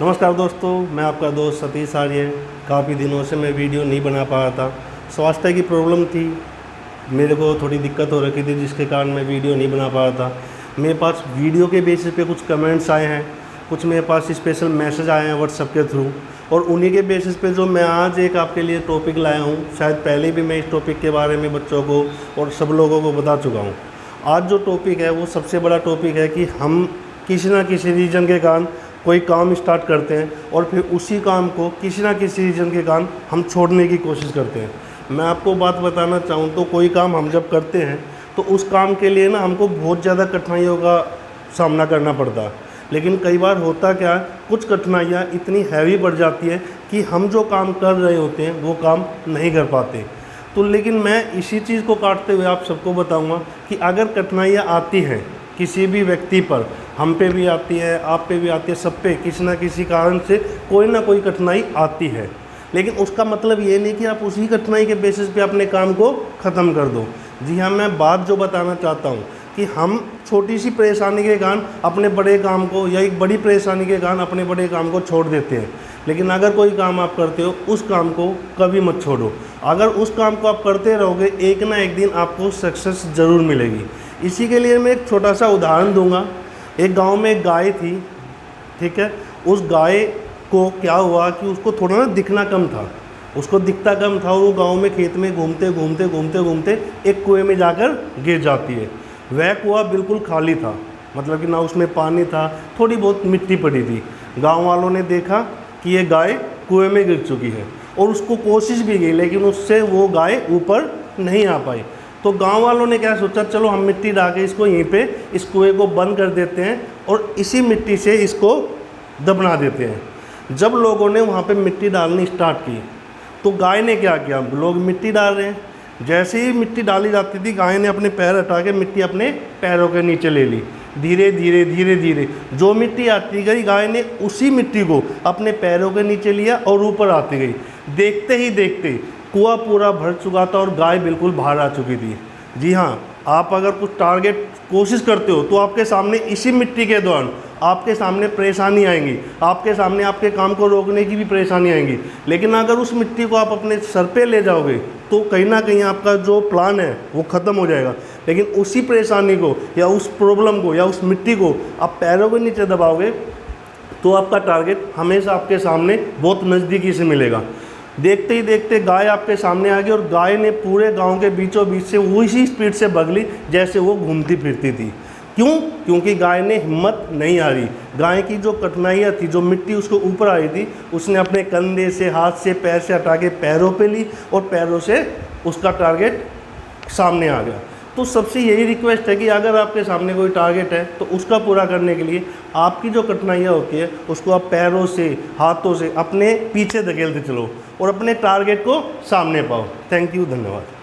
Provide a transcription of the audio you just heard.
नमस्कार दोस्तों, मैं आपका दोस्त सतीश आर्य। काफ़ी दिनों से मैं वीडियो नहीं बना पा रहा था। स्वास्थ्य की प्रॉब्लम थी, मेरे को थोड़ी दिक्कत हो रखी थी, जिसके कारण मैं वीडियो नहीं बना पा रहा था। मेरे पास वीडियो के बेसिस पे कुछ कमेंट्स आए हैं, कुछ मेरे पास स्पेशल मैसेज आए हैं व्हाट्सएप के थ्रू, और उन्हीं के बेसिस पे जो मैं आज एक आपके लिए टॉपिक लाया हूँ। शायद पहले भी मैं इस टॉपिक के बारे में बच्चों को और सब लोगों को बता चुका हूँ। आज जो टॉपिक है वो सबसे बड़ा टॉपिक है कि हम किसी ना किसी रीज़न के कारण कोई काम स्टार्ट करते हैं और फिर उसी काम को किसी ना किसी रीज़न के कारण हम छोड़ने की कोशिश करते हैं। मैं आपको बात बताना चाहूँ तो कोई काम हम जब करते हैं तो उस काम के लिए ना हमको बहुत ज़्यादा कठिनाइयों का सामना करना पड़ता है। लेकिन कई बार होता क्या है, कुछ कठिनाइयाँ इतनी हैवी बढ़ जाती है कि हम जो काम कर रहे होते हैं वो काम नहीं कर पाते। तो लेकिन मैं इसी चीज़ को काटते हुए आप सबको बताऊँगा कि अगर कठिनाइयाँ आती हैं किसी भी व्यक्ति पर, हम पे भी आती है, आप पे भी आती है, सब पे किसी ना किसी कारण से कोई ना कोई कठिनाई आती है। लेकिन उसका मतलब ये नहीं कि आप उसी कठिनाई के बेसिस पे अपने काम को ख़त्म कर दो। जी हाँ, मैं बात जो बताना चाहता हूँ कि हम छोटी सी परेशानी के कारण अपने बड़े काम को, या एक बड़ी परेशानी के कारण अपने बड़े काम को छोड़ देते हैं। लेकिन अगर कोई काम आप करते हो, उस काम को कभी मत छोड़ो। अगर उस काम को आप करते रहोगे, एक ना एक दिन आपको सक्सेस ज़रूर मिलेगी। इसी के लिए मैं एक छोटा सा उदाहरण दूंगा। एक गांव में एक गाय थी, ठीक है। उस गाय को क्या हुआ कि उसको थोड़ा ना दिखना कम था, उसको दिखता कम था। वो गांव में खेत में घूमते घूमते घूमते घूमते एक कुएं में जाकर गिर जाती है। वह कुआं बिल्कुल खाली था, मतलब कि ना उसमें पानी था, थोड़ी बहुत मिट्टी पड़ी थी। गाँव वालों ने देखा कि ये गाय कुएं में गिर चुकी है और उसको कोशिश भी की, लेकिन उससे वो गाय ऊपर नहीं आ पाई। तो गांव वालों ने क्या सोचा, चलो हम मिट्टी डाल के इसको यहीं पे इस कुएं को बंद कर देते हैं और इसी मिट्टी से इसको दबना देते हैं। जब लोगों ने वहाँ पे मिट्टी डालनी स्टार्ट की तो गाय ने क्या किया, लोग मिट्टी डाल रहे हैं, जैसे ही मिट्टी डाली जाती थी गाय ने अपने पैर हटा के मिट्टी अपने पैरों के नीचे ले ली। धीरे धीरे धीरे धीरे जो मिट्टी आती गई, गाय ने उसी मिट्टी को अपने पैरों के नीचे लिया और ऊपर आती गई। देखते ही देखते कुआं पूरा भर चुका था और गाय बिल्कुल बाहर आ चुकी थी। जी हाँ, आप अगर कुछ टारगेट कोशिश करते हो तो आपके सामने इसी मिट्टी के दौरान आपके सामने परेशानी आएंगी, आपके सामने आपके काम को रोकने की भी परेशानी आएंगी। लेकिन अगर उस मिट्टी को आप अपने सर पे ले जाओगे तो कहीं ना कहीं आपका जो प्लान है वो ख़त्म हो जाएगा। लेकिन उसी परेशानी को या उस प्रॉब्लम को या उस मिट्टी को आप पैरों के नीचे दबाओगे तो आपका टारगेट हमेशा आपके सामने बहुत नज़दीकी से मिलेगा। देखते ही देखते गाय आपके सामने आ गई और गाय ने पूरे गांव के बीचों बीच से उसी स्पीड से भाग ली जैसे वो घूमती फिरती थी। क्यों? क्योंकि गाय ने हिम्मत नहीं हारी। गाय की जो कठिनाइयाँ थी, जो मिट्टी उसको ऊपर आई थी, उसने अपने कंधे से, हाथ से, पैर से हटा के पैरों पे ली और पैरों से उसका टारगेट सामने आ गया। तो सबसे यही रिक्वेस्ट है कि अगर आपके सामने कोई टारगेट है तो उसका पूरा करने के लिए आपकी जो कठिनाइयाँ होती है उसको आप पैरों से, हाथों से अपने पीछे धकेलते चलो और अपने टारगेट को सामने पाओ। थैंक यू, धन्यवाद।